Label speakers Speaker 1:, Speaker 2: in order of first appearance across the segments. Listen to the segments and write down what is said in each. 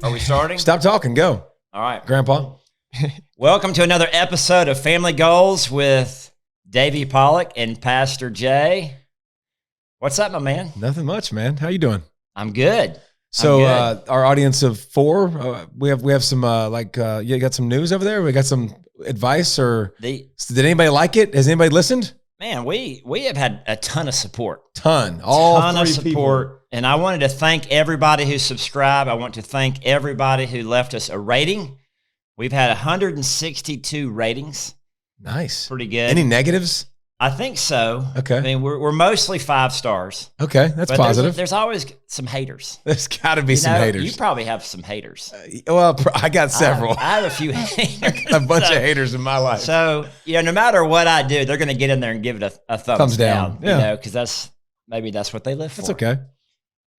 Speaker 1: Are we starting?
Speaker 2: Stop talking. Go.
Speaker 1: All right.
Speaker 2: Grandpa.
Speaker 1: Welcome to another episode of Family Goals with David Pollack and Pastor Jay. What's up, my man?
Speaker 2: Nothing much, man. How you doing?
Speaker 1: I'm good.
Speaker 2: So our audience of 4, we have some you got some news over there? We got some advice or did anybody like it? Has anybody listened?
Speaker 1: Man, we have had a ton of support.
Speaker 2: All
Speaker 1: ton
Speaker 2: 3
Speaker 1: of support.
Speaker 2: people.
Speaker 1: And I wanted to thank everybody who subscribed. I want to thank everybody who left us a rating. We've had 162 ratings.
Speaker 2: Nice.
Speaker 1: Pretty good.
Speaker 2: Any negatives?
Speaker 1: I think so.
Speaker 2: Okay.
Speaker 1: I mean, we're mostly 5 stars.
Speaker 2: Okay, that's positive.
Speaker 1: There's always some haters.
Speaker 2: There's got to be some haters.
Speaker 1: You probably have some haters.
Speaker 2: I got several.
Speaker 1: I have a few haters.
Speaker 2: A bunch of haters in my life.
Speaker 1: So, no matter what I do, they're going to get in there and give it a thumbs down.
Speaker 2: Yeah.
Speaker 1: Because that's what they live for.
Speaker 2: That's okay.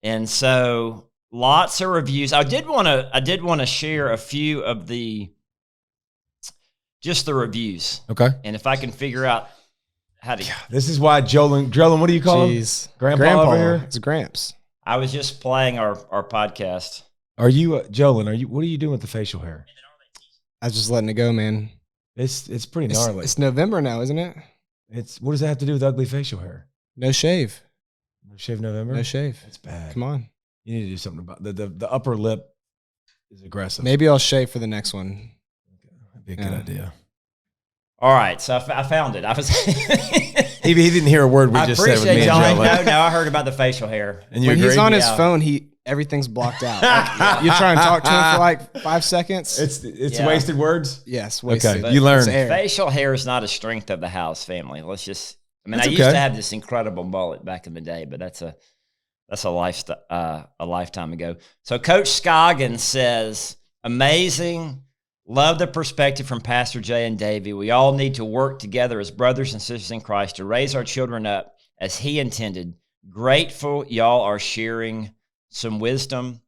Speaker 1: And so, lots of reviews. I did want to share a few of the reviews.
Speaker 2: Okay.
Speaker 1: And if I can figure out how to.
Speaker 2: This is why Drellin, what do you call him? Grandpa over here?
Speaker 3: It's Gramps.
Speaker 1: I was just playing our podcast.
Speaker 2: Are you, Jolin, what are you doing with the facial hair?
Speaker 3: I was just letting it go, man.
Speaker 2: It's pretty gnarly.
Speaker 3: It's November now, isn't it?
Speaker 2: What does that have to do with ugly facial hair?
Speaker 3: No shave.
Speaker 2: No shave November?
Speaker 3: No shave.
Speaker 2: That's bad.
Speaker 3: Come on.
Speaker 2: You need to do something about the upper lip is aggressive.
Speaker 3: Maybe I'll shave for the next one.
Speaker 2: Okay. That'd be a good idea.
Speaker 1: All right, so I found it.
Speaker 2: He didn't hear a word we just said with me and Joe.
Speaker 1: No, I heard about the facial hair.
Speaker 2: And you
Speaker 3: when
Speaker 2: agree?
Speaker 3: He's on his phone, everything's blocked out. Like, you try and talk to him for like 5 seconds.
Speaker 2: It's wasted words?
Speaker 3: Yes, wasted.
Speaker 2: Okay, you learn.
Speaker 1: Facial hair is not a strength of the house family. I used to have this incredible mullet back in the day, but that's a lifetime ago. So Coach Scoggins says, amazing. Love the perspective from Pastor Jay and Davey. We all need to work together as brothers and sisters in Christ to raise our children up as he intended. Grateful y'all are sharing some wisdom.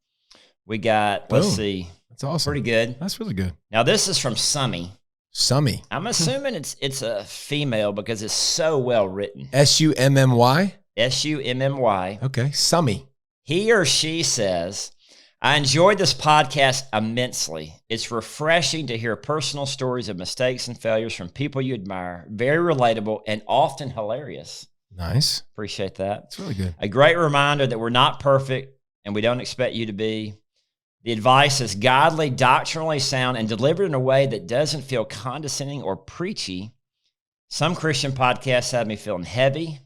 Speaker 1: We got, let's see.
Speaker 2: That's awesome.
Speaker 1: Pretty good.
Speaker 2: That's really good.
Speaker 1: Now, this is from Summy.
Speaker 2: Summy.
Speaker 1: I'm assuming it's a female because it's so well written.
Speaker 2: Summmy?
Speaker 1: Summmy.
Speaker 2: Okay, Summy.
Speaker 1: He or she says, I enjoyed this podcast immensely. It's refreshing to hear personal stories of mistakes and failures from people you admire. Very relatable and often hilarious.
Speaker 2: Nice.
Speaker 1: Appreciate that.
Speaker 2: It's really good.
Speaker 1: A great reminder that we're not perfect and we don't expect you to be. The advice is godly, doctrinally sound, and delivered in a way that doesn't feel condescending or preachy. Some Christian podcasts have me feeling heavy,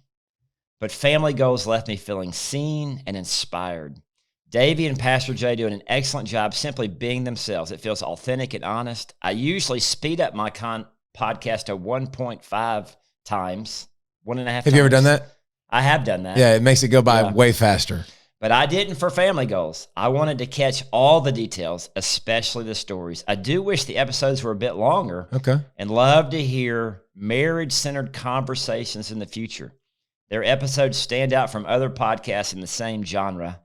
Speaker 1: but Family Goals left me feeling seen and inspired. Davey and Pastor Jay doing an excellent job simply being themselves. It feels authentic and honest. I usually speed up my podcast to 1.5 times, 1.5 times.
Speaker 2: Have you ever done that?
Speaker 1: I have done that.
Speaker 2: Yeah, it makes it go by way faster.
Speaker 1: But I didn't for Family Goals. I wanted to catch all the details, especially the stories. I do wish the episodes were a bit longer.
Speaker 2: Okay.
Speaker 1: And love to hear marriage-centered conversations in the future. Their episodes stand out from other podcasts in the same genre.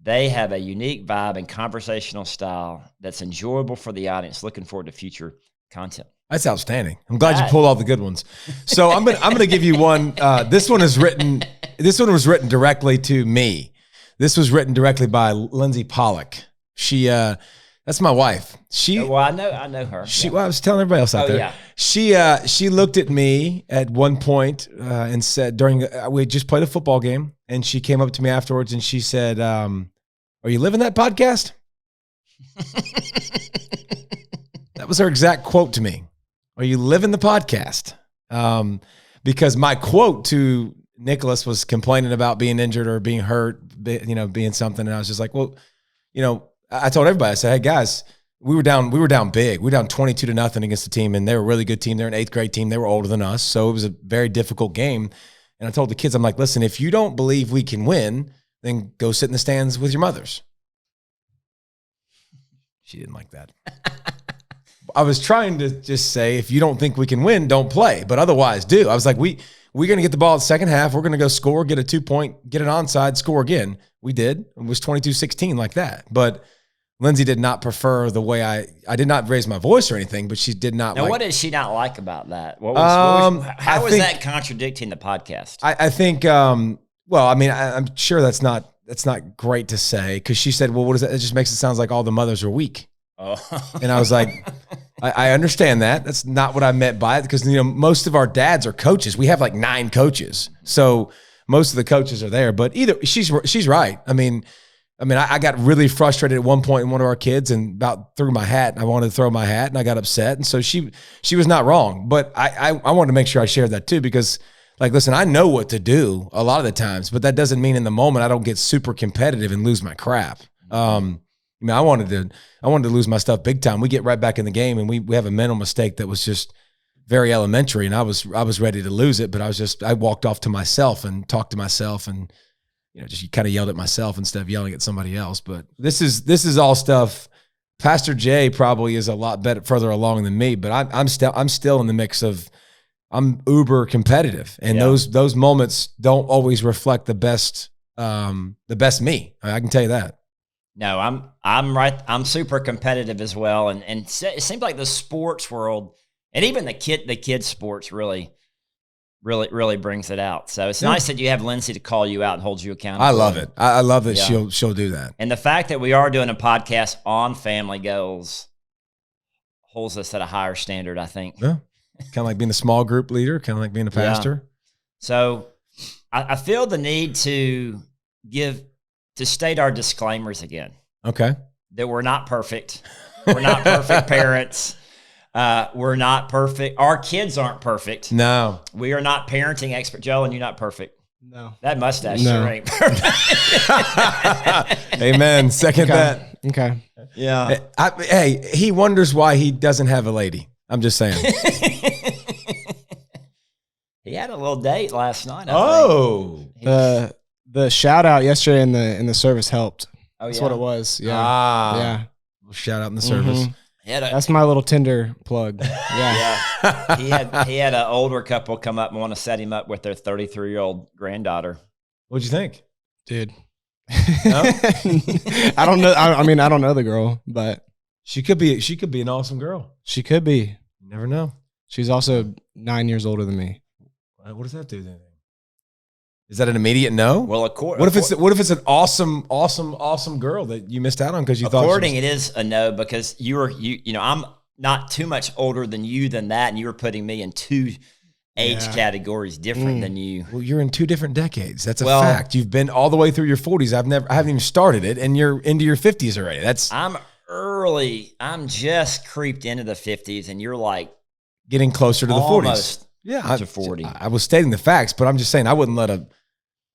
Speaker 1: They have a unique vibe and conversational style that's enjoyable for the audience. Looking forward to future content.
Speaker 2: That's outstanding. I'm glad you pulled all the good ones. So I'm gonna give you one. This one was written directly to me. This was written directly by Lindsay Pollack. She that's my wife. I
Speaker 1: know her.
Speaker 2: Well, I was telling everybody else out there. Yeah. She looked at me at one point and said we had just played a football game, and she came up to me afterwards and she said, "Are you living that podcast?" That was her exact quote to me. Are you living the podcast? Because my quote to Nicholas was complaining about being injured or being hurt, being something, and I was just like, well, I told everybody, I said, hey guys, we were down big. We were down 22-0 against the team, and they were a really good team. They're an 8th grade team. They were older than us, so it was a very difficult game. And I told the kids, I'm like, listen, if you don't believe we can win, then go sit in the stands with your mothers. She didn't like that. I was trying to just say, if you don't think we can win, don't play, but otherwise do. I was like, we're going to get the ball in the second half. We're going to go score, get a 2-point, get an onside, score again. We did. It was 22-16 like that. But Lindsay did not prefer the way I did not raise my voice or anything, but she did not.
Speaker 1: Now, what did she not like about that? How was that contradicting the podcast?
Speaker 2: I think, I'm sure that's not that's not great to say. Because she said, well, what is that? It just makes it sound like all the mothers are weak.
Speaker 1: Oh.
Speaker 2: And I was like, I understand that. That's not what I meant by it. Because, most of our dads are coaches. We have like 9 coaches. So most of the coaches are there. But she's right. I mean, I got really frustrated at one point in one of our kids and about threw my hat. And I wanted to throw my hat and I got upset. And so she was not wrong. But I wanted to make sure I shared that too, because like, listen, I know what to do a lot of the times, but that doesn't mean in the moment I don't get super competitive and lose my crap. I wanted to lose my stuff big time. We get right back in the game and we have a mental mistake that was just very elementary, and I was ready to lose it, but I walked off to myself and talked to myself and just kind of yelled at myself instead of yelling at somebody else. But this is all stuff. Pastor Jay probably is a lot further along than me, but I'm still in the mix of, I'm uber competitive, and those moments don't always reflect the best me. I can tell you that.
Speaker 1: No, I'm right. I'm super competitive as well, and it seems like the sports world and even the kids sports really brings it out. So it's nice that you have Lindsay to call you out and hold you accountable.
Speaker 2: I love it. I love that she'll do that.
Speaker 1: And the fact that we are doing a podcast on family goals holds us at a higher standard, I think.
Speaker 2: Yeah. Kind of like being a small group leader, kind of like being a pastor.
Speaker 1: Yeah. So I feel the need to state our disclaimers again.
Speaker 2: Okay.
Speaker 1: That we're not perfect. We're not perfect parents. We're not perfect. Our kids aren't perfect.
Speaker 2: No.
Speaker 1: We are not parenting expert. Joe, and you're not perfect.
Speaker 3: No.
Speaker 1: That mustache sure ain't perfect.
Speaker 2: Amen. Second that.
Speaker 3: Okay.
Speaker 1: Yeah.
Speaker 2: Hey, he wonders why he doesn't have a lady. I'm just saying.
Speaker 1: He had a little date last night.
Speaker 3: The shout out yesterday in the service helped.
Speaker 1: Oh,
Speaker 3: That's
Speaker 1: yeah?
Speaker 3: what it was. Yeah.
Speaker 2: Yeah. Shout out in the service.
Speaker 3: That's my little Tinder plug. Yeah.
Speaker 1: Yeah. He had an older couple come up and want to set him up with their 33-year-old granddaughter.
Speaker 2: What'd you think?
Speaker 3: Dude.
Speaker 2: No?
Speaker 3: I don't know. I mean, I don't know the girl, but
Speaker 2: She could be an awesome girl.
Speaker 3: she could be.
Speaker 2: You never know.
Speaker 3: She's also 9 years older than me.
Speaker 2: What does that do then? Is that an immediate no?
Speaker 1: Well,
Speaker 2: what if it's an awesome girl that you missed out on because you thought?
Speaker 1: According, it is a no because I'm not too much older than you than that, and you were putting me in 2 age categories different than you.
Speaker 2: Well, you're in 2 different decades. That's a fact. You've been all the way through your 40s. I haven't even started it, and you're into your 50s already. I'm
Speaker 1: early. I'm just creeped into the 50s, and you're like
Speaker 2: getting closer to the 40s.
Speaker 1: Yeah, to 40.
Speaker 2: I was stating the facts, but I'm just saying I wouldn't let a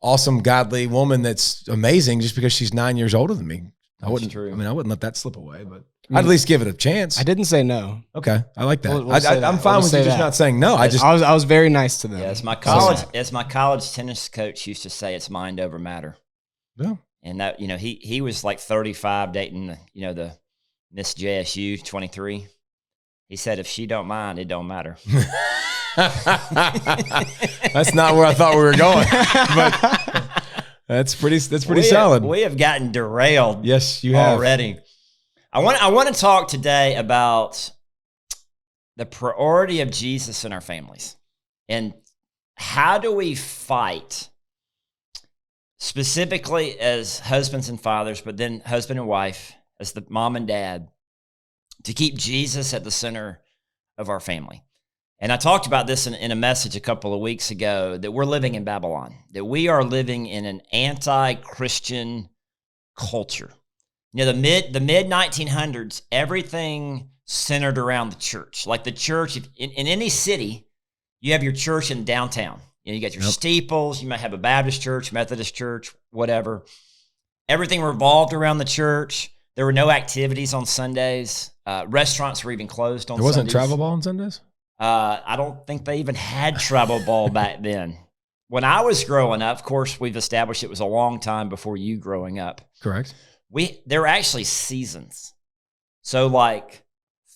Speaker 2: awesome, godly woman that's amazing just because she's 9 years older than me. I wouldn't let that slip away, but I'd at least give it a chance.
Speaker 3: I didn't say no.
Speaker 2: Okay, I like that.
Speaker 3: We'll say
Speaker 2: I'm fine with you just not saying no.
Speaker 3: I was very nice to them.
Speaker 1: Yeah, as my college tennis coach used to say, it's mind over matter.
Speaker 2: Yeah,
Speaker 1: and that he was like 35 dating the Miss JSU 23. He said if she don't mind, it don't matter.
Speaker 2: That's not where I thought we were going, but that's pretty solid.
Speaker 1: We have gotten derailed.
Speaker 2: Yes, you have
Speaker 1: already. I want to talk today about the priority of Jesus in our families and how do we fight specifically as husbands and fathers, but then husband and wife, as the mom and dad, to keep Jesus at the center of our family. And I talked about this in a message a couple of weeks ago, that we're living in Babylon, that we are living in an anti-Christian culture. The mid 1900s, everything centered around the church. Like the church, in any city, you have your church in downtown. You got your steeples, you might have a Baptist church, Methodist church, whatever. Everything revolved around the church. There were no activities on Sundays. Restaurants were even closed on Sundays.
Speaker 2: There wasn't travel ball on Sundays?
Speaker 1: I don't think they even had travel ball back then. When I was growing up, of course, we've established it was a long time before you growing up.
Speaker 2: Correct.
Speaker 1: There were actually seasons. So like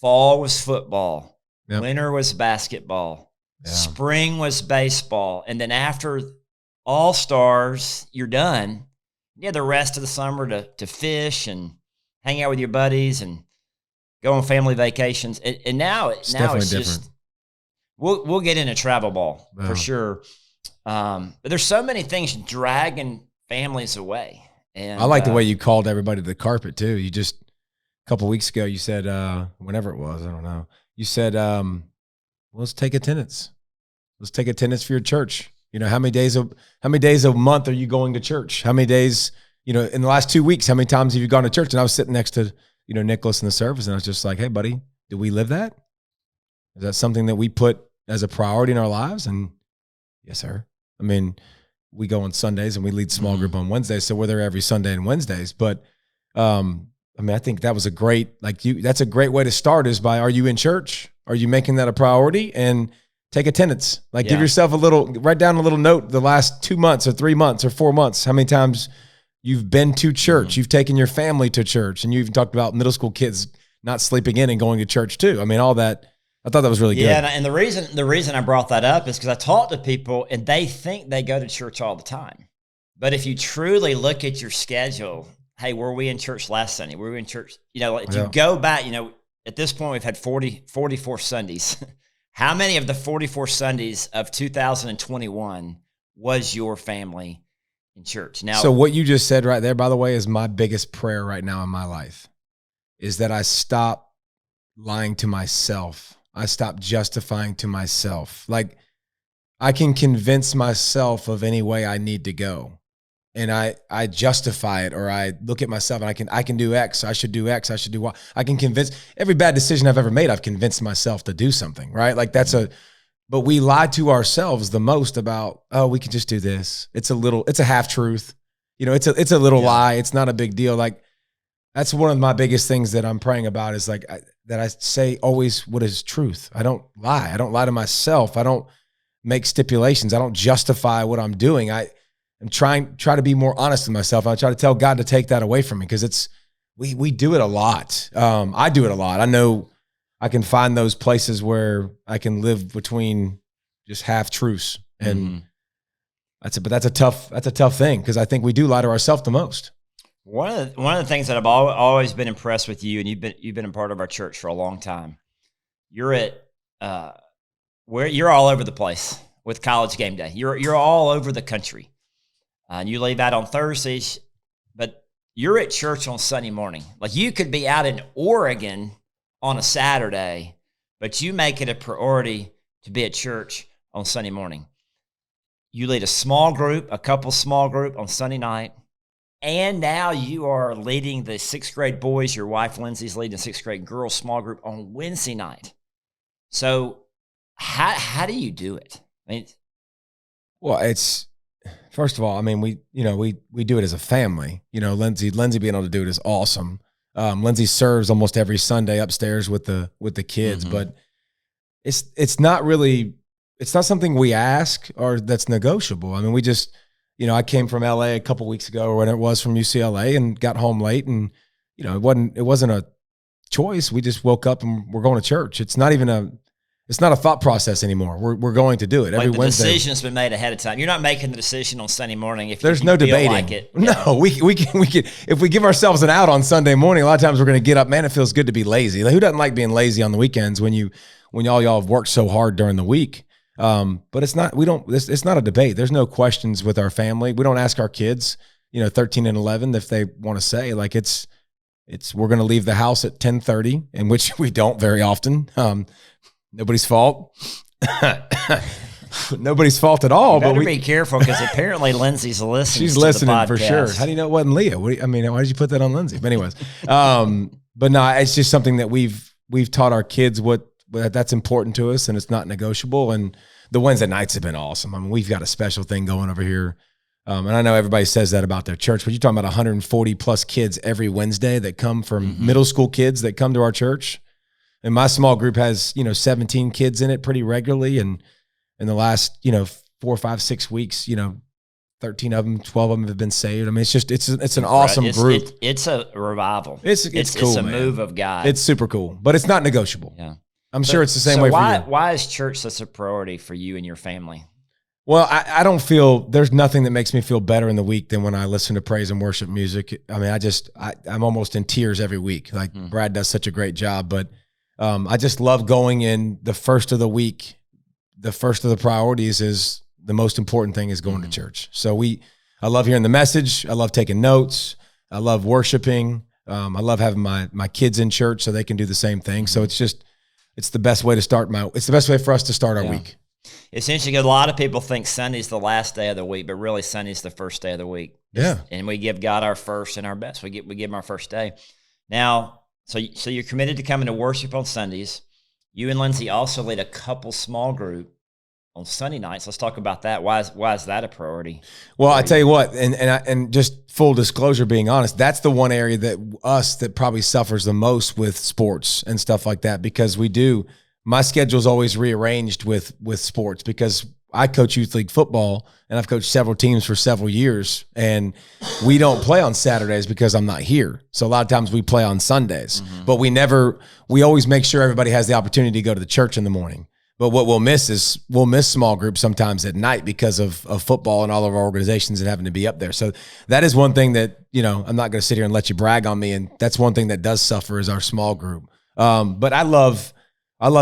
Speaker 1: fall was football, winter was basketball, spring was baseball, and then after All-Stars, you're done. You have the rest of the summer to fish and hang out with your buddies and go on family vacations. And now it's
Speaker 2: different.
Speaker 1: just we'll get into travel ball for sure. But there's so many things dragging families away. And
Speaker 2: I like the way you called everybody to the carpet too. You just, a couple weeks ago, you said, whenever it was, I don't know. You said, well, let's take attendance. Let's take attendance for your church. You know, how many days a month are you going to church? How many days, you know, in the last 2 weeks, how many times have you gone to church? And I was sitting next to, you know, Nicholas in the service, and I was just like, hey, buddy, do we live that? Is that something that we put as a priority in our lives? And yes, sir. I mean, we go on Sundays and we lead small group on Wednesdays. So we're there every Sunday and Wednesdays. But, I mean, I think that was a great, that's a great way to start is by, are you in church? Are you making that a priority? And take attendance. Give yourself write down a little note the last 2 months or 3 months or 4 months, how many times you've been to church, you've taken your family to church, and you even talked about middle school kids not sleeping in and going to church too. I mean, all that, I thought that was really good.
Speaker 1: Yeah, and the reason I brought that up is because I talk to people and they think they go to church all the time. But if you truly look at your schedule, hey, were we in church last Sunday? Were we in church? You know, if you go back, you know, at this point we've had 44 Sundays. How many of the 44 Sundays of 2021 was your family in church? Now,
Speaker 2: so what you just said right there, by the way, is my biggest prayer right now in my life, is that I stop lying to myself. I stop justifying to myself. Like, I can convince myself of any way I need to go. And I justify it, or I look at myself and I can do X. I should do X. I should do Y. I can convince every bad decision I've ever made. I've convinced myself to do something, right? Like but we lie to ourselves the most about, oh, we can just do this. It's a half truth. You know, it's a little lie. It's not a big deal. Like, that's one of my biggest things that I'm praying about is that I say always what is truth. I don't lie. I don't lie to myself. I don't make stipulations. I don't justify what I'm doing. I'm try to be more honest with myself. I try to tell God to take that away from me, because we do it a lot. I do it a lot. I know I can find those places where I can live between just half truths, and that's a tough thing, because I think we do lie to ourselves the most.
Speaker 1: One of the things that I've always been impressed with you, and you've been a part of our church for a long time. You're all over the place with College Game Day. You're all over the country, and you leave out on Thursdays, but you're at church on Sunday morning. Like, you could be out in Oregon on a Saturday, but you make it a priority to be at church on Sunday morning. You lead a couple small group on Sunday night. And now you are leading the 6th grade boys. Your wife, Lindsay's leading the 6th grade girls small group on Wednesday night. So how do you do it? I mean,
Speaker 2: well, it's, first of all, I mean, we do it as a family. You know, Lindsay being able to do it is awesome. Lindsay serves almost every Sunday upstairs with the kids, but it's not something we ask or that's negotiable. I mean, we just, you know, I came from LA a couple weeks ago, or whatever it was, from UCLA, and got home late, and, you know, it wasn't a choice. We just woke up and we're going to church. It's not a thought process anymore. We're going to do it every Wednesday.
Speaker 1: The decision's been made ahead of time. You're not making the decision on Sunday morning if
Speaker 2: there's
Speaker 1: you
Speaker 2: no
Speaker 1: feel
Speaker 2: debating.
Speaker 1: Like it.
Speaker 2: No, we can if we give ourselves an out on Sunday morning. A lot of times we're going to get up. Man, it feels good to be lazy. Like, who doesn't like being lazy on the weekends when y'all have worked so hard during the week? But it's not a debate. There's no questions with our family. We don't ask our kids, you know, 13 and 11, if they want to say, like, we're going to leave the house at 10:30, in which we don't very often. Nobody's fault. Nobody's fault at all.
Speaker 1: But be careful, because apparently Lindsay's listening.
Speaker 2: She's listening for sure. How do you know it wasn't Leah? Why did you put that on Lindsay? But anyways, but no, it's just something that we've taught our kids that's important to us, and it's not negotiable. And the Wednesday nights have been awesome. I mean, we've got a special thing going over here. And I know everybody says that about their church, but you're talking about 140 plus kids every Wednesday that come from middle school kids that come to our church. And my small group has, you know, 17 kids in it pretty regularly. And in the last, you know, 4, 5, 6 weeks, you know, 13 of them, 12 of them have been saved. I mean, it's an awesome group.
Speaker 1: It's a revival.
Speaker 2: It's cool.
Speaker 1: It's a move of God.
Speaker 2: It's super cool, but it's not negotiable.
Speaker 1: Yeah.
Speaker 2: I'm sure it's the same way for you.
Speaker 1: Why is church such a priority for you and your family?
Speaker 2: Well, I don't feel, there's nothing that makes me feel better in the week than when I listen to praise and worship music. I mean, I'm almost in tears every week. Like, Brad does such a great job, but I just love going in the first of the week. The first of the priorities is the most important thing is going to church. So I love hearing the message. I love taking notes. I love worshiping. I love having my kids in church so they can do the same thing. So it's the best way to start it's the best way for us to start our week.
Speaker 1: It's interesting because a lot of people think Sunday's the last day of the week, but really Sunday's the first day of the week.
Speaker 2: Yeah.
Speaker 1: And we give God our first and our best. We give him our first day. Now, so you're committed to coming to worship on Sundays. You and Lindsay also lead a couple small group on Sunday nights. Let's talk about that. Why is that a priority?
Speaker 2: Well, I tell you what, and just full disclosure, being honest, that's the one area that probably suffers the most with sports and stuff like that, because my schedule's always rearranged with sports, because I coach youth league football and I've coached several teams for several years, and we don't play on Saturdays because I'm not here. So a lot of times we play on Sundays, but we always make sure everybody has the opportunity to go to the church in the morning. But what we'll miss small groups sometimes at night because of football and all of our organizations and having to be up there. So that is one thing that, I'm not going to sit here and let you brag on me. And that's one thing that does suffer is our small group. But I love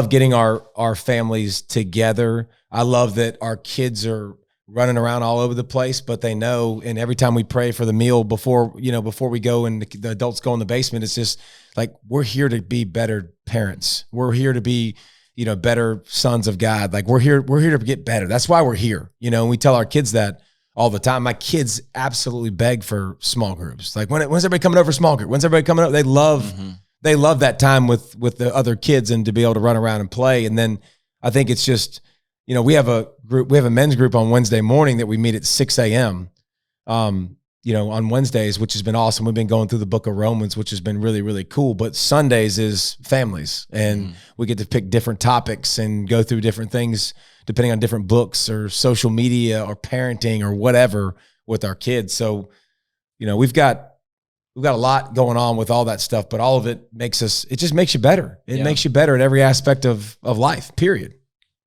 Speaker 2: getting our families together. I love that our kids are running around all over the place, but they know, and every time we pray for the meal before we go and the adults go in the basement, it's just like, we're here to be better parents. We're here to be, better sons of God. Like we're here to get better. That's why we're here. And we tell our kids that all the time. My kids absolutely beg for small groups. Like when's everybody coming over for small group? When's everybody coming over? They love that time with the other kids and to be able to run around and play. And then I think it's just, we have a men's group on Wednesday morning that we meet at 6 a.m. On Wednesdays, which has been awesome. We've been going through the book of Romans, which has been really, really cool. But Sundays is families, and we get to pick different topics and go through different things depending on different books or social media or parenting or whatever with our kids. So, we've got a lot going on with all that stuff, but all of it just makes you better. It makes you better at every aspect of life, period.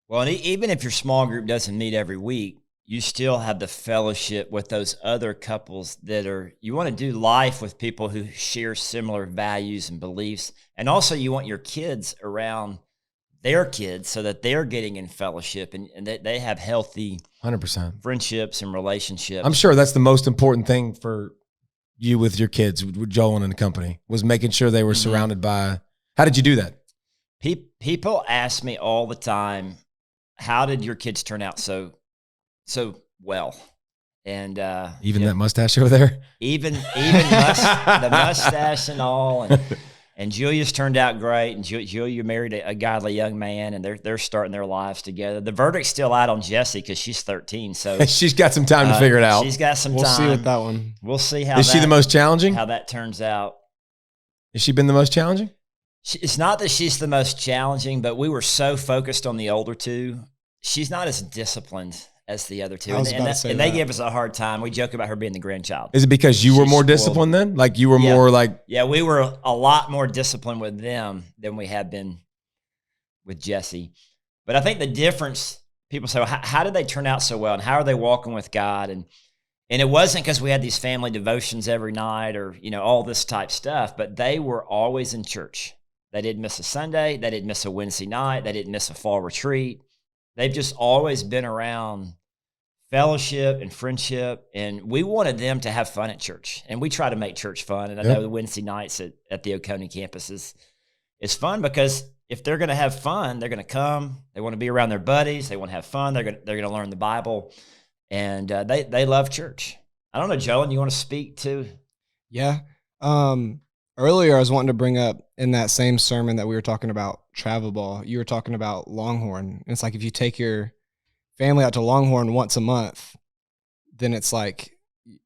Speaker 1: Well, and even if your small group doesn't meet every week, you still have the fellowship with those other couples you want to do life with people who share similar values and beliefs. And also you want your kids around their kids so that they're getting in fellowship and that they have healthy
Speaker 2: 100%
Speaker 1: friendships and relationships.
Speaker 2: I'm sure that's the most important thing for you with your kids, with Joel and the company, was making sure they were surrounded by. How did you do that?
Speaker 1: People ask me all the time, how did your kids turn out so well? And
Speaker 2: even that mustache over there,
Speaker 1: even the mustache and all, and Julia's turned out great. And Julia married a godly young man, and they're starting their lives together. The verdict's still out on Jessie because she's 13, so
Speaker 2: she's got some time to figure it out.
Speaker 1: She's got some
Speaker 3: time.
Speaker 1: We'll
Speaker 3: see with that one.
Speaker 1: We'll see how.
Speaker 2: Is she the most challenging?
Speaker 1: How that turns out.
Speaker 2: Has she been the most challenging?
Speaker 1: It's not that she's the most challenging, but we were so focused on the older two. She's not as disciplined as the other two. And they give us a hard time. We joke about her being the grandchild.
Speaker 2: Is it because you were more disciplined then? Like you were more like...
Speaker 1: Yeah, we were a lot more disciplined with them than we have been with Jessie. But I think the difference, people say, well, how did they turn out so well? And how are they walking with God? And it wasn't because we had these family devotions every night or, all this type stuff, but they were always in church. They didn't miss a Sunday. They didn't miss a Wednesday night. They didn't miss a fall retreat. They've just always been around fellowship and friendship, and we wanted them to have fun at church. And we try to make church fun. And I know the Wednesday nights at the Oconee campus is fun because if they're going to have fun, they're going to come. They want to be around their buddies. They want to have fun. They're going to learn the Bible, and they love church. I don't know, Joel, you want to speak to?
Speaker 3: Yeah. Earlier, I was wanting to bring up in that same sermon that we were talking about travel ball, you were talking about Longhorn. And it's like if you take your family out to Longhorn once a month, then it's like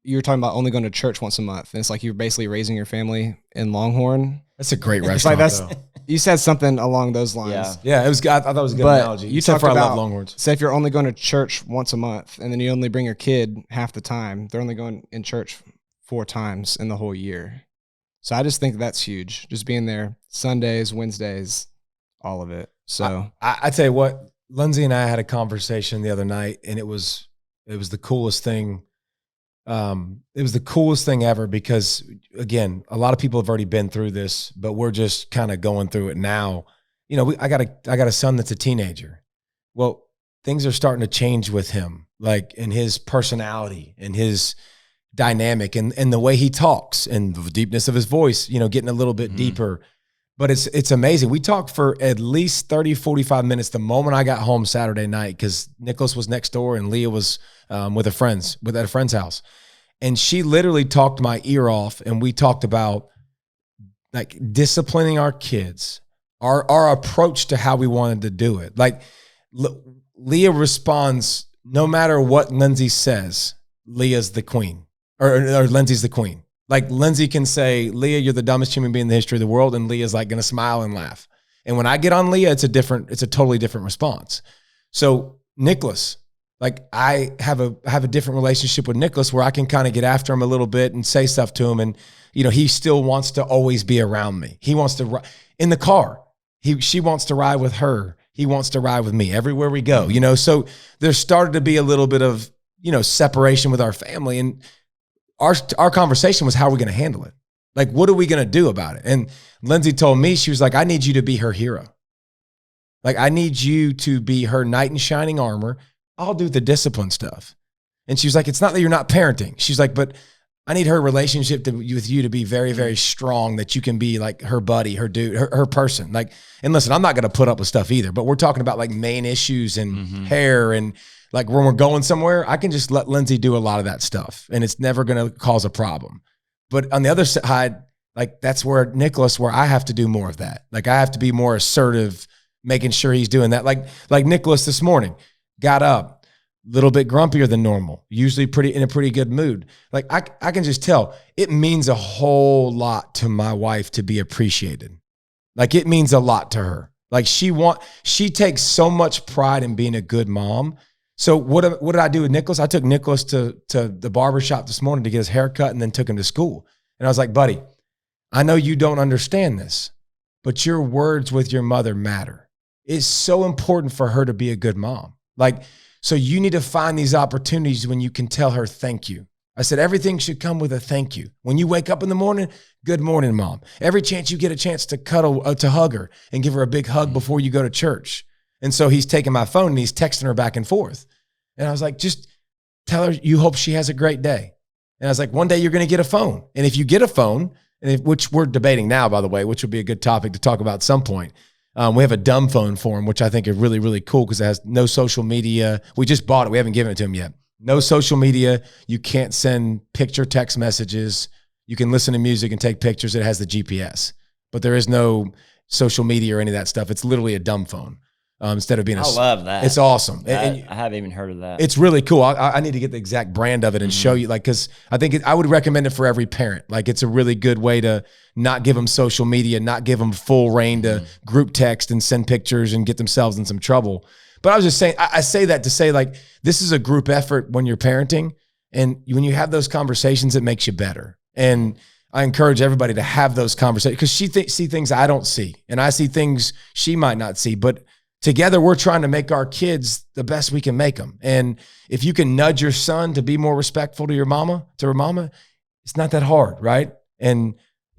Speaker 3: you were talking about only going to church once a month. And it's like you're basically raising your family in Longhorn.
Speaker 2: That's a great restaurant, though.
Speaker 3: You said something along those lines.
Speaker 2: Yeah, it was. I thought it was a good analogy.
Speaker 3: You talked about,
Speaker 2: I love Longhorns.
Speaker 3: Say if you're only going to church once a month and then you only bring your kid half the time, they're only going in church 4 times in the whole year. So I just think that's huge. Just being there Sundays, Wednesdays, all of it. So
Speaker 2: I tell you what, Lindsay and I had a conversation the other night, and it was the coolest thing. It was the coolest thing ever because, again, a lot of people have already been through this, but we're just kind of going through it now. I got a son that's a teenager. Well, things are starting to change with him, like in his personality and his dynamic and the way he talks and the deepness of his voice, getting a little bit deeper. But it's amazing. We talked for at least 30, 45 minutes the moment I got home Saturday night, because Nicholas was next door and Leah was at a friend's house. And she literally talked my ear off, and we talked about like disciplining our kids, our approach to how we wanted to do it. Like Leah responds, no matter what Lindsay says, Leah's the queen, or Lindsay's the queen. Like Lindsay can say, Leah, you're the dumbest human being in the history of the world. And Leah's like going to smile and laugh. And when I get on Leah, it's a totally different response. So Nicholas, like I have a different relationship with Nicholas where I can kind of get after him a little bit and say stuff to him. And, he still wants to always be around me. He wants to in the car. She wants to ride with her. He wants to ride with me everywhere we go, So there started to be a little bit of, separation with our family. And our conversation was, how are we going to handle it? Like, what are we going to do about it? And Lindsay told me, she was like, I need you to be her hero. Like, I need you to be her knight in shining armor. I'll do the discipline stuff. And she was like, it's not that you're not parenting. She's like, but I need her relationship with you to be very, very strong, that you can be like her buddy, her dude, her person. Like, and listen, I'm not going to put up with stuff either, but we're talking about like main issues and hair, and like when we're going somewhere, I can just let Lindsay do a lot of that stuff and it's never going to cause a problem. But on the other side, like that's where Nicholas, where I have to do more of that. Like I have to be more assertive, making sure he's doing that. Like Nicholas this morning got up a little bit grumpier than normal, usually in a pretty good mood. Like I can just tell it means a whole lot to my wife to be appreciated. Like it means a lot to her. Like she takes so much pride in being a good mom. So what did I do with Nicholas? I took Nicholas to the barbershop this morning to get his hair cut and then took him to school. And I was like, buddy, I know you don't understand this, but your words with your mother matter. It's so important for her to be a good mom. Like, so you need to find these opportunities when you can tell her thank you. I said, everything should come with a thank you. When you wake up in the morning, good morning, Mom. Every chance you get a chance to cuddle, to hug her and give her a big hug before you go to church. And so he's taking my phone and he's texting her back and forth. And I was like, just tell her you hope she has a great day. And I was like, one day you're going to get a phone. And if you get a phone, which we're debating now, by the way, which would be a good topic to talk about at some point. We have a dumb phone for him, which I think is really, really cool because it has no social media. We just bought it. We haven't given it to him yet. No social media. You can't send picture text messages. You can listen to music and take pictures. It has the GPS, but there is no social media or any of that stuff. It's literally a dumb phone. Instead of being
Speaker 1: I love that.
Speaker 2: It's awesome.
Speaker 1: I haven't even heard of that.
Speaker 2: It's really cool. I need to get the exact brand of it and show you, like, because I think I would recommend it for every parent. Like, it's a really good way to not give them social media, not give them full reign to group text and send pictures and get themselves in some trouble. But I was just saying, I say that to say, like, this is a group effort when you're parenting. And when you have those conversations, it makes you better. And I encourage everybody to have those conversations because she see things I don't see. And I see things she might not see. But together, we're trying to make our kids the best we can make them. And if you can nudge your son to be more respectful to her mama, it's not that hard, right? And,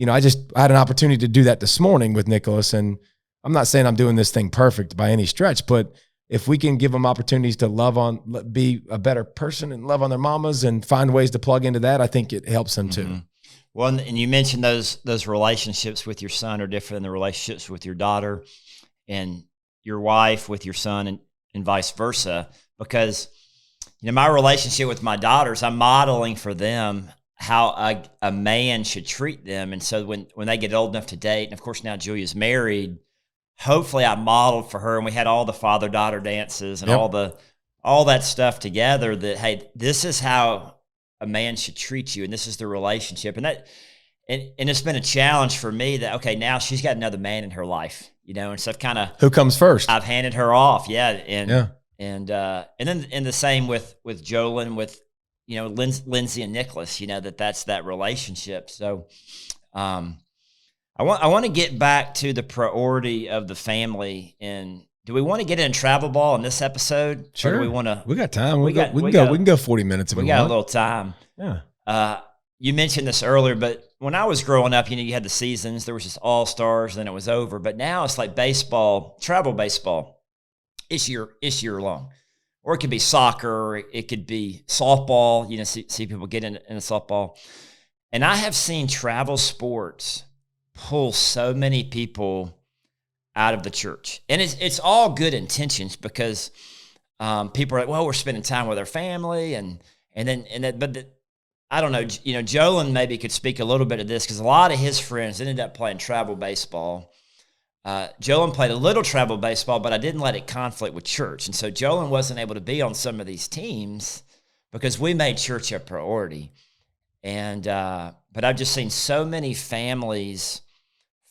Speaker 2: I had an opportunity to do that this morning with Nicholas. And I'm not saying I'm doing this thing perfect by any stretch, but if we can give them opportunities to be a better person and love on their mamas and find ways to plug into that, I think it helps them too.
Speaker 1: Well, and you mentioned those relationships with your son are different than the relationships with your daughter and your wife with your son and vice versa, because, my relationship with my daughters, I'm modeling for them how a man should treat them. And so when they get old enough to date, and of course now Julia's married, hopefully I modeled for her and we had all the father-daughter dances and all that stuff together that, hey, this is how a man should treat you. And this is the relationship. And it's been a challenge for me that, okay, now she's got another man in her life, and so I've kind of,
Speaker 2: who comes first?
Speaker 1: I've handed her off. Yeah. And then the same with Jolyn, with, Lindsay and Nicholas, that's that relationship. So, I want to get back to the priority of the family. And do we want to get in travel ball in this episode?
Speaker 2: Sure.
Speaker 1: Or do we want to?
Speaker 2: We got time. We can go 40 minutes if we want.
Speaker 1: We got a little time.
Speaker 2: Yeah.
Speaker 1: You mentioned this earlier, but when I was growing up, you had the seasons. There was just all-stars, then it was over. But now it's like baseball, travel baseball. It's year long. or it could be soccer, or it could be softball. You know, see people get into softball. And I have seen travel sports pull so many people out of the church. And it's all good intentions, because people are like, well, we're spending time with our family, I don't know, you know, Jolin maybe could speak a little bit of this, because a lot of his friends ended up playing travel baseball. Jolin played a little travel baseball, but I didn't let it conflict with church. And so Jolin wasn't able to be on some of these teams because we made church a priority. And but I've just seen so many families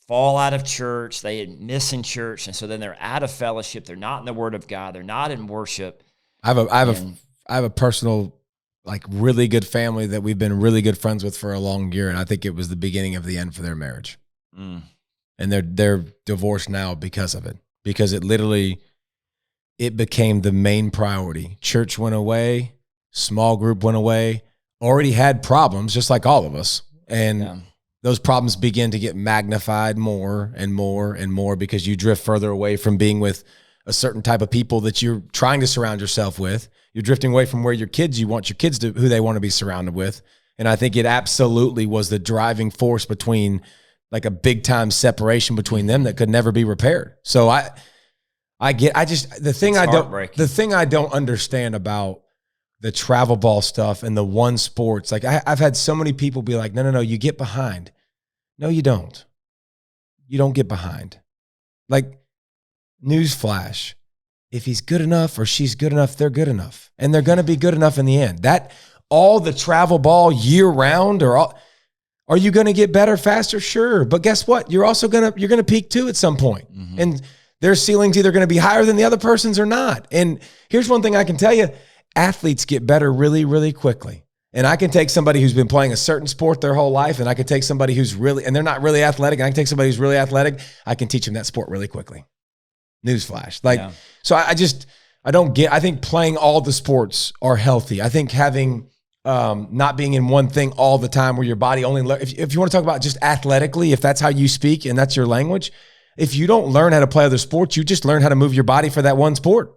Speaker 1: fall out of church. They missing church, and so then they're out of fellowship. They're not in the Word of God. They're not in worship.
Speaker 2: I have a personal, like, really good family that we've been really good friends with for a long year, and I think it was the beginning of the end for their marriage. And they're divorced now because of it, because it became the main priority. Church went away, small group went away, already had problems just like all of us, and those problems begin to get magnified more and more and more, because you drift further away from being with a certain type of people that you're trying to surround yourself with. You're drifting away from where you want your kids to, who they want to be surrounded with. And I think it absolutely was the driving force between, like, a big time separation between them that could never be repaired. So the thing I don't understand about the travel ball stuff and the one sports, like, I've had so many people be like, no, you get behind. No, you don't. You don't get behind. Like, newsflash, if he's good enough or she's good enough, they're good enough. And they're going to be good enough in the end. That, all the travel ball year round, are you going to get better faster? Sure. But guess what? You're also you're going to peak too at some point. Mm-hmm. And their ceiling's either going to be higher than the other person's or not. And here's one thing I can tell you. Athletes get better really, really quickly. And I can take somebody who's been playing a certain sport their whole life, and I can take somebody who's and they're not really athletic, and I can take somebody who's really athletic. I can teach them that sport really quickly. Newsflash. So I think playing all the sports are healthy. I think having, not being in one thing all the time where your body only, if you want to talk about just athletically, if that's how you speak and that's your language, if you don't learn how to play other sports, you just learn how to move your body for that one sport.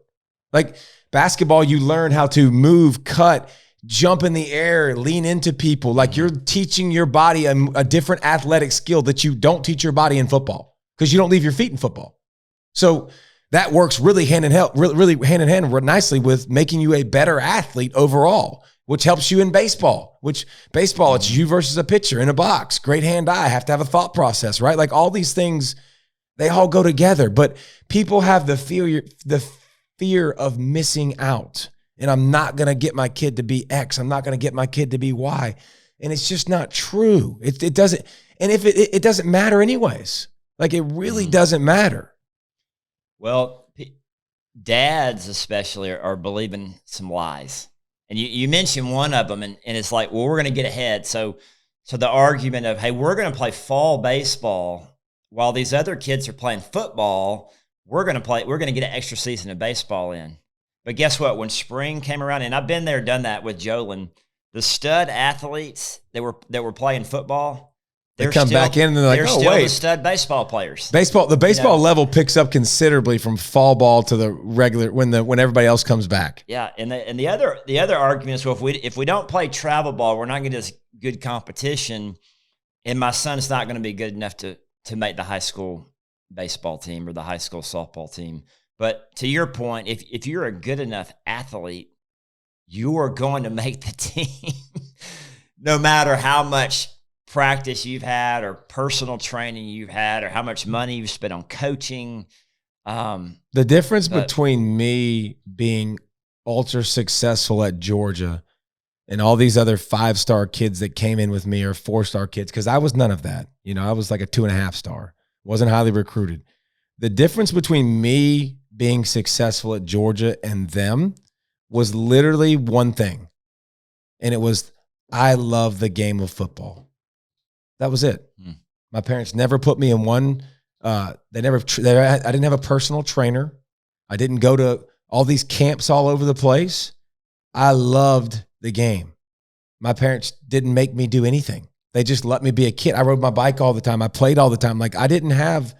Speaker 2: Like basketball, you learn how to move, cut, jump in the air, lean into people. Like, you're teaching your body a different athletic skill that you don't teach your body in football, because you don't leave your feet in football. So that works really hand in hand nicely with making you a better athlete overall, which helps you in baseball, it's you versus a pitcher in a box. Great hand-eye, have to have a thought process, right? Like, all these things, they all go together, but people have the fear of missing out. And I'm not going to get my kid to be X. I'm not going to get my kid to be Y. And it's just not true. It doesn't. And if it doesn't matter anyways, like, it really doesn't matter.
Speaker 1: Well, dads especially are believing some lies. And you mentioned one of them, and it's like, well, we're going to get ahead. So the argument of, hey, we're going to play fall baseball while these other kids are playing football, we're going to get an extra season of baseball in. But guess what? When spring came around, and I've been there, done that with Jolin, the stud athletes that were playing football,
Speaker 2: they come back in and they're like,
Speaker 1: they're still the stud baseball players.
Speaker 2: The baseball level picks up considerably from fall ball to the regular when everybody else comes back.
Speaker 1: Yeah, and the other argument is, well, if we don't play travel ball, we're not going to get good competition, and my son's not going to be good enough to make the high school baseball team or the high school softball team. But to your point, if you're a good enough athlete, you are going to make the team, no matter how much practice you've had or personal training you've had or how much money you've spent on coaching.
Speaker 2: The difference between me being ultra successful at Georgia and all these other 5-star kids that came in with me, or 4-star kids, because I was none of that. I was like a 2.5 star, wasn't highly recruited. The difference between me being successful at Georgia and them was literally one thing. And it was, I love the game of football. That was it. My parents never put me in one. I didn't have a personal trainer. I didn't go to all these camps all over the place. I loved the game. My parents didn't make me do anything. They just let me be a kid. I rode my bike all the time. I played all the time. Like, I didn't have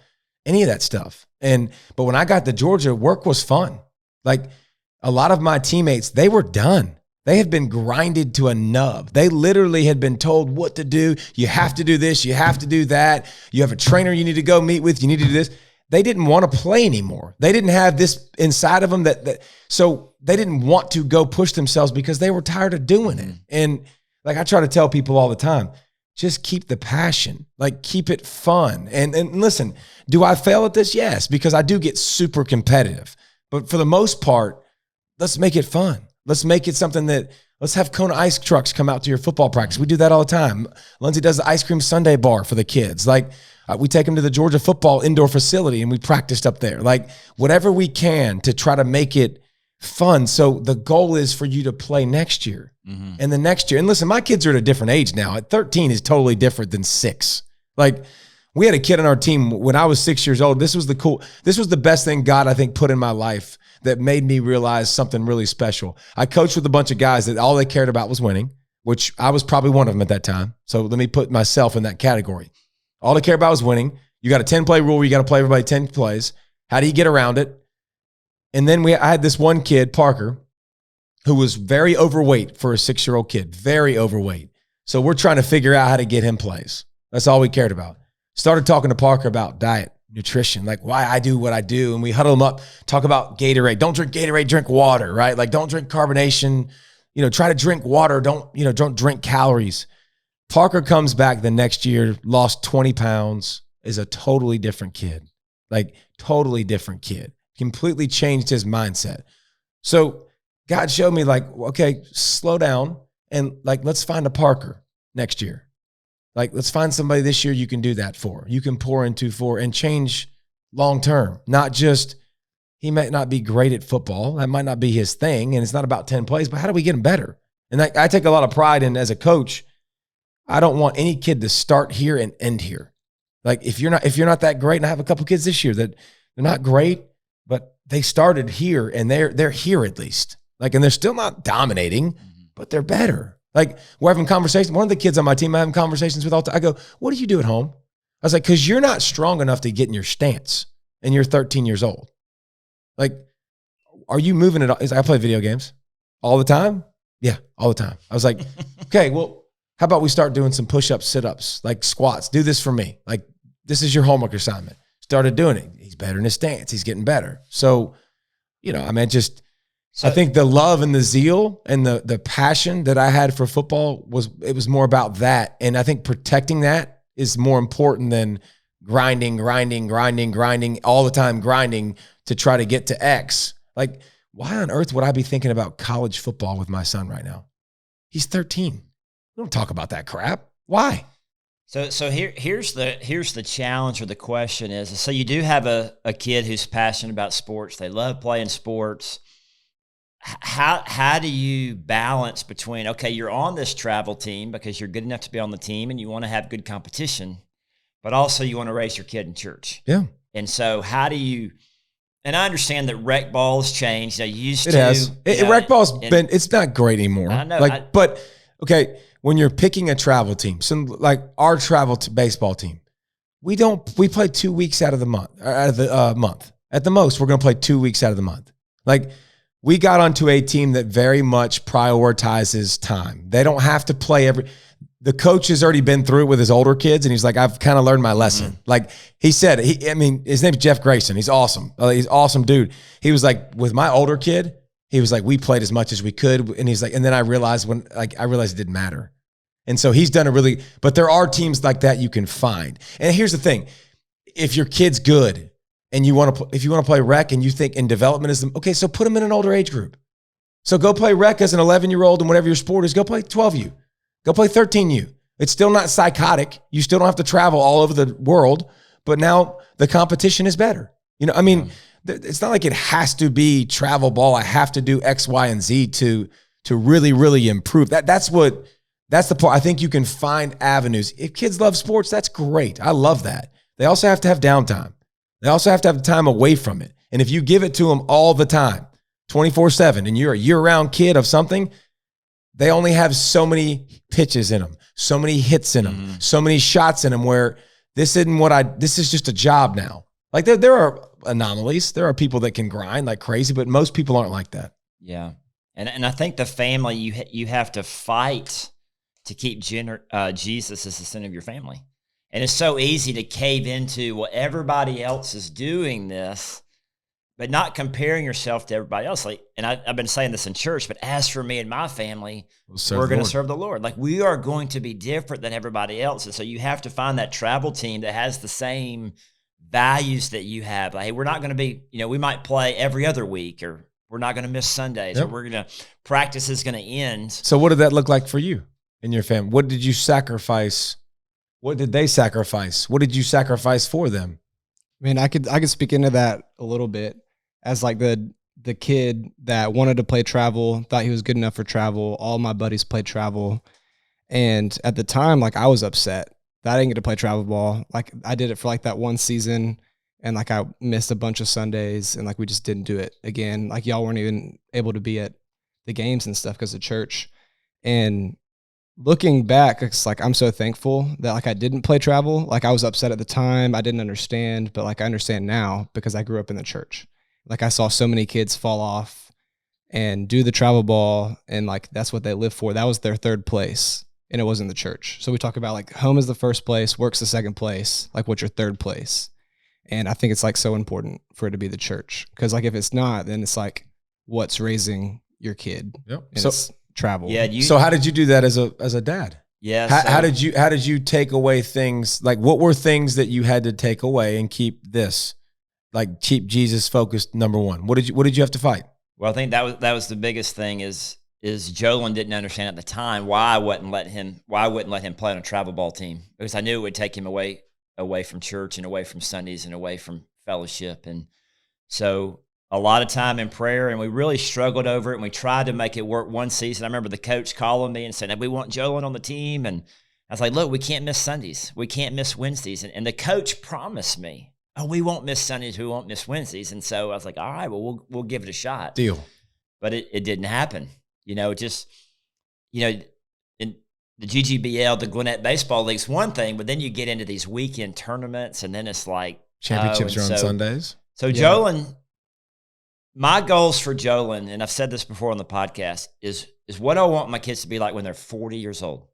Speaker 2: any of that stuff. But when I got to Georgia, work was fun. Like, a lot of my teammates, they were done. They had been grinded to a nub. They literally had been told what to do. You have to do this. You have to do that. You have a trainer you need to go meet with. You need to do this. They didn't want to play anymore. They didn't have this inside of them so they didn't want to go push themselves because they were tired of doing it. And like I try to tell people all the time, just keep the passion, like keep it fun. And listen, do I fail at this? Yes, because I do get super competitive. But for the most part, let's make it fun. Let's make it something let's have Kona ice trucks come out to your football practice. We do that all the time. Lindsay does the ice cream sundae bar for the kids. Like we take them to the Georgia football indoor facility and we practiced up there. Like whatever we can to try to make it fun. So the goal is for you to play next year and the next year. And listen, my kids are at a different age now. At 13 is totally different than 6. Like we had a kid on our team when I was 6 years old. This was the best thing God, I think, put in my life that made me realize something really special. I coached with a bunch of guys that all they cared about was winning, which I was probably one of them at that time. So let me put myself in that category. All they care about was winning. You got a 10-play rule where you got to play everybody 10 plays. How do you get around it? And then I had this one kid, Parker, who was very overweight for a 6-year-old kid, very overweight. So we're trying to figure out how to get him plays. That's all we cared about. Started talking to Parker about diet, nutrition, like why I do what I do. And we huddle them up, talk about Gatorade. Don't drink Gatorade, drink water, right? Like don't drink carbonation, try to drink water. Don't drink calories. Parker comes back the next year, lost 20 pounds, is a totally different kid, like totally different kid, completely changed his mindset. So God showed me like, okay, slow down and like, let's find a Parker next year. Like, let's find somebody this year you can do that for. You can pour into for and change long-term, not just, he might not be great at football. That might not be his thing. And it's not about 10 plays, but how do we get him better? And I take a lot of pride in as a coach, I don't want any kid to start here and end here. Like if you're not that great, and I have a couple kids this year that they're not great, but they started here and they're here at least. Like, and they're still not dominating, but they're better. Like we're having conversations. One of the kids on my team I'm having conversations with all the time. I go, what do you do at home? I was like, because you're not strong enough to get in your stance and you're 13 years old. Like, are you moving it? I play video games all the time. Yeah, all the time. I was like, okay, well, how about we start doing some push-ups, sit-ups, like squats. Do this for me. Like, this is your homework assignment. Started doing it. He's better in his stance. He's getting better. So, I think the love and the zeal and the passion that I had for football was more about that. And I think protecting that is more important than grinding all the time, grinding to try to get to X. Like, why on earth would I be thinking about college football with my son right now? He's 13. We don't talk about that crap. Why?
Speaker 1: So here's the challenge or the question is, so you do have a kid who's passionate about sports. They love playing sports. How do you balance between, okay, you're on this travel team because you're good enough to be on the team and you want to have good competition, but also you want to raise your kid in church.
Speaker 2: Yeah.
Speaker 1: And so how do you, and I understand that rec ball has changed.
Speaker 2: It has. Rec ball's been, it's not great anymore.
Speaker 1: I know.
Speaker 2: But okay, when you're picking a travel team, so like our travel baseball team, we play 2 weeks out of the month. At the most, we're going to play 2 weeks out of the month. Like, we got onto a team that very much prioritizes time. They don't have to play the coach has already been through it with his older kids, and he's like, I've kind of learned my lesson. Mm-hmm. Like he said, his name's Jeff Graystone. He's awesome. He's an awesome dude. He was like, with my older kid, he was like, we played as much as we could. And he's like, and then I realized it didn't matter. And so he's done but there are teams like that you can find. And here's the thing. If your kid's good, and if you want to play rec and you think in development is okay, so put them in an older age group. So go play rec as an 11-year-old and whatever your sport is, go play 12U. Go play 13U. It's still not psychotic. You still don't have to travel all over the world, but now the competition is better. It's not like it has to be travel ball. I have to do X, Y, and Z to really, really improve. That's the part. I think you can find avenues. If kids love sports, that's great. I love that. They also have to have downtime. They also have to have time away from it. And if you give it to them all the time, 24/7, and you're a year-round kid of something, they only have so many pitches in them, so many hits in them, so many shots in them where this is just a job now. Like there are anomalies. There are people that can grind like crazy, but most people aren't like that.
Speaker 1: Yeah. And I think the family, you have to fight to keep Jesus as the center of your family. And it's so easy to cave into, well, everybody else is doing this, but not comparing yourself to everybody else. Like, and I've been saying this in church, but as for me and my family, we're going to serve the Lord. Like, we are going to be different than everybody else. And so you have to find that travel team that has the same values that you have. Like, hey, we're not going to be, we might play every other week, or we're not going to miss Sundays, or we're going to, practice is going to end.
Speaker 2: So what did that look like for you and your family? What did you sacrifice? What did they sacrifice? What did you sacrifice for them?
Speaker 3: I mean, I could speak into that a little bit as like the kid that wanted to play travel, thought he was good enough for travel. All my buddies played travel. And at the time, like, I was upset that I didn't get to play travel ball. Like, I did it for like that one season, and like I missed a bunch of Sundays, and like we just didn't do it again. Like, y'all weren't even able to be at the games and stuff because of church. And looking back, it's like I'm so thankful that like I didn't play travel. Like, I was upset at the time. I didn't understand, but like I understand now because I grew up in the church. Like, I saw so many kids fall off and do the travel ball, and like that's what they live for. That was their third place, and it wasn't the church. So we talk about like home is the first place, work's the second place. Like, what's your third place? And I think it's like so important for it to be the church, because like if it's not, then it's like what's raising your kid.
Speaker 2: Yep.
Speaker 3: And
Speaker 2: So
Speaker 3: it's travel.
Speaker 1: Yeah.
Speaker 2: so how did you do that as a dad?
Speaker 1: Yeah.
Speaker 2: How did you take away things? Like, what were things that you had to take away and keep this, like, keep Jesus focused, number one? What did you have to fight?
Speaker 1: Well, I think that was the biggest thing is Jolin didn't understand at the time why I wouldn't let him play on a travel ball team, because I knew it would take him away from church and away from Sundays and away from fellowship. And so a lot of time in prayer, and we really struggled over it, and we tried to make it work one season. I remember the coach calling me and saying, hey, we want Jolin on the team. And I was like, look, we can't miss Sundays. We can't miss Wednesdays. And the coach promised me, oh, we won't miss Sundays. We won't miss Wednesdays. And so I was like, all right, well, we'll give it a shot.
Speaker 2: Deal.
Speaker 1: But it didn't happen. In the GGBL, the Gwinnett Baseball League's one thing, but then you get into these weekend tournaments, and then it's like
Speaker 2: Championships are on Sundays.
Speaker 1: So Jolin, my goals for Jolin, and I've said this before on the podcast, is what I want my kids to be like when they're 40 years old.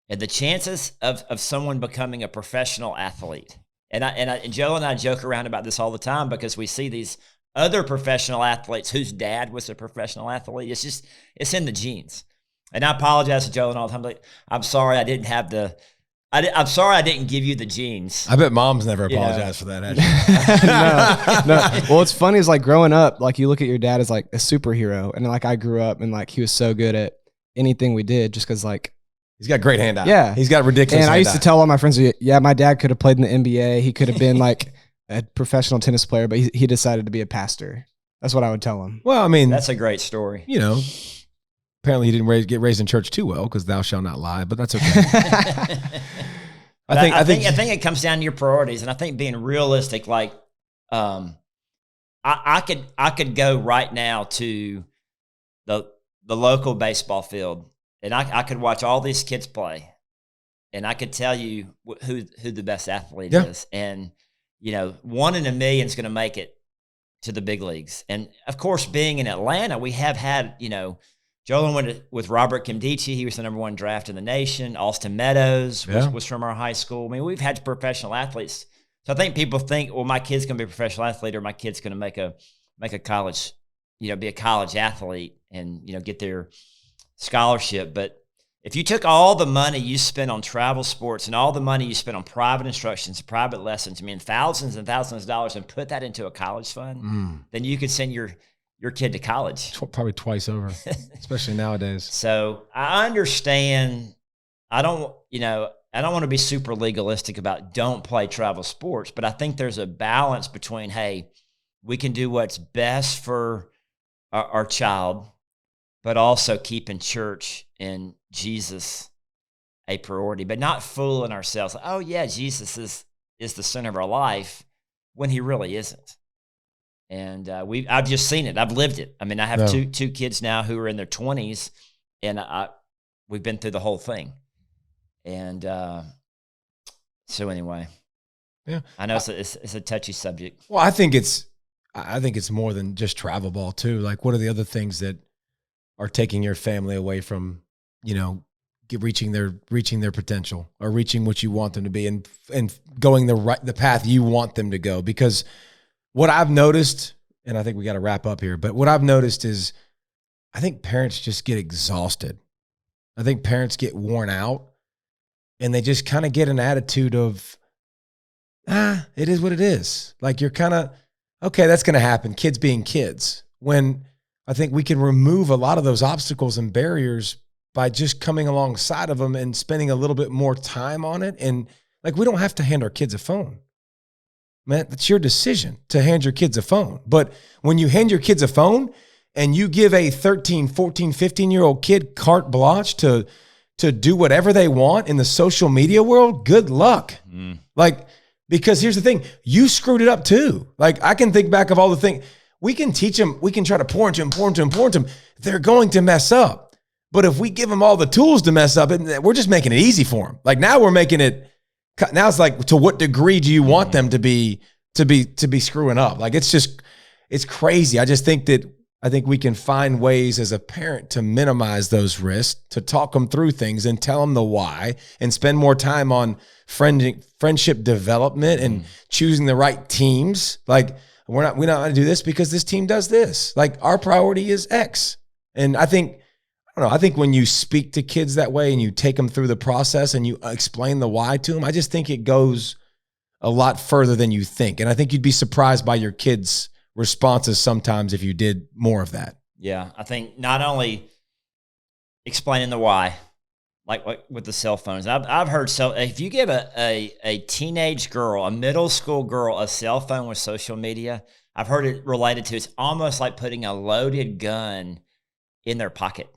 Speaker 1: And the chances of someone becoming a professional athlete. And Joe and I joke around about this all the time, because we see these other professional athletes whose dad was a professional athlete. It's in the genes. And I apologize to Joe all the time. Like, I'm sorry I didn't have I'm sorry I didn't give you the genes.
Speaker 2: I bet moms never apologize for that. Actually.
Speaker 3: No. Well, what's funny is like growing up, like you look at your dad as like a superhero, and like I grew up and like he was so good at anything we did just because like
Speaker 2: he's got great hand eye.
Speaker 3: Yeah,
Speaker 2: he's got ridiculous.
Speaker 3: And I used to tell all my friends, yeah, my dad could have played in the NBA. He could have been like a professional tennis player, but he decided to be a pastor. That's what I would tell him.
Speaker 2: Well, I mean,
Speaker 1: that's a great story.
Speaker 2: Apparently he didn't get raised in church too well, because thou shalt not lie, but that's okay. I think
Speaker 1: it comes down to your priorities, and I think being realistic, like, I could go right now to the local baseball field, and I could watch all these kids play, and I could tell you who the best athlete is, and 1 in a million is going to make it to the big leagues. And of course, being in Atlanta, we have had Jolin went with Robert Kimdichie. He was the number 1 draft in the nation. Austin Meadows was from our high school. I mean, we've had professional athletes. So I think people think, well, my kid's going to be a professional athlete, or my kid's going to make a college, be a college athlete and, get their scholarship. But if you took all the money you spent on travel sports and all the money you spent on private instructions, private lessons, thousands and thousands of dollars, and put that into a college fund, then you could send your kid to college.
Speaker 2: Probably twice over, especially nowadays.
Speaker 1: So I understand. I don't want to be super legalistic about don't play travel sports, but I think there's a balance between, hey, we can do what's best for our child, but also keeping church and Jesus a priority, but not fooling ourselves. Like, oh yeah, Jesus is the center of our life, when he really isn't. And I've just seen it. I've lived it. I mean, I have two kids now who are in their 20s, and we've been through the whole thing. And so anyway, I know it's a touchy subject.
Speaker 2: Well, I think it's more than just travel ball too. Like, what are the other things that are taking your family away from, reaching their potential or reaching what you want them to be and going the path you want them to go. Because what I've noticed, and I think we got to wrap up here, but what I've noticed is I think parents just get exhausted. I think parents get worn out and they just kind of get an attitude of, it is what it is. Like you're kind of, okay, that's going to happen. Kids being kids. When I think we can remove a lot of those obstacles and barriers by just coming alongside of them and spending a little bit more time on it. And like, we don't have to hand our kids a phone. Man, it's your decision to hand your kids a phone. But when you hand your kids a phone and you give a 13, 14, 15-year-old kid carte blanche to do whatever they want in the social media world, good luck. Like, because here's the thing, you screwed it up too. Like, I can think back of all the things. We can teach them, we can try to pour into them. They're going to mess up. But if we give them all the tools to mess up, we're just making it easy for them. Like now now it's like, to what degree do you want them to be screwing up? Like, it's crazy. I think we can find ways as a parent to minimize those risks, to talk them through things and tell them the why, and spend more time on friendship development and choosing the right teams. Like, we're not going to do this because this team does this. Like, our priority is X. And I think when you speak to kids that way and you take them through the process and you explain the why to them, I just think it goes a lot further than you think. And I think you'd be surprised by your kids' responses sometimes if you did more of that.
Speaker 1: Yeah, I think not only explaining the why, like with the cell phones. I've heard, so if you give a teenage girl, a middle school girl, a cell phone with social media, I've heard it related to, it's almost like putting a loaded gun in their pocket.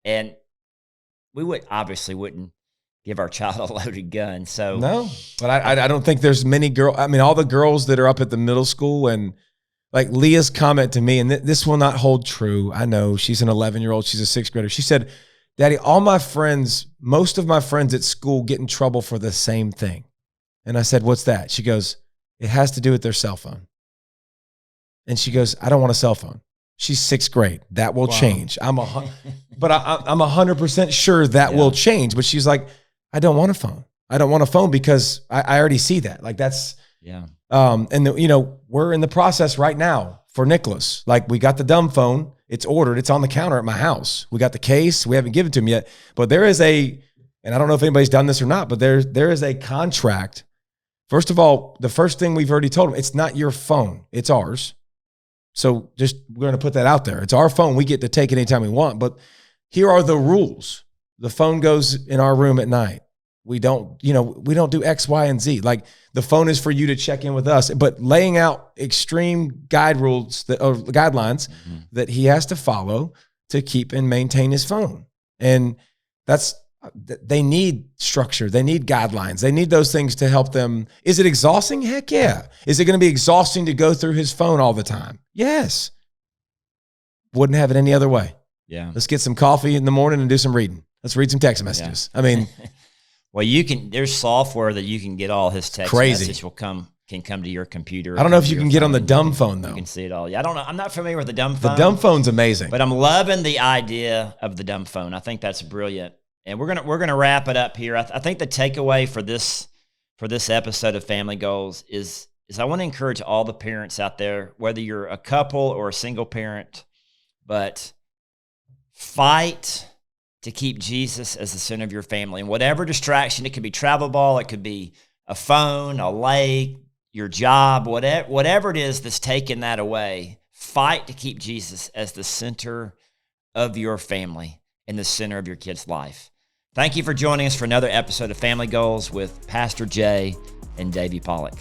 Speaker 1: And we wouldn't give our child a loaded gun. So
Speaker 2: no, but I don't think there's many girls. I mean, all the girls that are up at the middle school, and like Leah's comment to me, and this will not hold true. I know she's an 11-year-old. She's a sixth grader. She said, "Daddy, most of my friends at school get in trouble for the same thing." And I said, "What's that?" She goes, "It has to do with their cell phone." And she goes, "I don't want a cell phone." She's sixth grade. That will change. I'm 100% sure that will change. But she's like, I don't want a phone. I don't want a phone because I already see that. Like, that's, we're in the process right now for Nicholas. Like, we got the dumb phone. It's ordered. It's on the counter at my house. We got the case. We haven't given it to him yet. But there is and I don't know if anybody's done this or not, but there is a contract. First of all, the first thing we've already told him, it's not your phone. It's ours. So we're going to put that out there. It's our phone. We get to take it anytime we want. But here are the rules. The phone goes in our room at night. We don't do X, Y, and Z. Like, the phone is for you to check in with us, but laying out extreme guidelines that he has to follow to keep and maintain his phone. And they need structure. They need guidelines. They need those things to help them. Is it exhausting? Heck yeah. Is it going to be exhausting to go through his phone all the time? Yes. Wouldn't have it any other way.
Speaker 1: Yeah.
Speaker 2: Let's get some coffee in the morning and do some reading. Let's read some text messages. Yeah. I mean,
Speaker 1: well, there's software that you can get all his text messages can come to your computer.
Speaker 2: I don't know if you can get on the dumb phone though.
Speaker 1: You can see it all. Yeah, I don't know. I'm not familiar with the dumb phone.
Speaker 2: The dumb phone's amazing.
Speaker 1: But I'm loving the idea of the dumb phone. I think that's brilliant. And we're gonna wrap it up here. I think the takeaway for this episode of Family Goals is I want to encourage all the parents out there, whether you're a couple or a single parent, but fight to keep Jesus as the center of your family. And whatever distraction, it could be travel ball, it could be a phone, a lake, your job, whatever it is that's taking that away, fight to keep Jesus as the center of your family and the center of your kid's life. Thank you for joining us for another episode of Family Goals with Pastor Jay and David Pollack.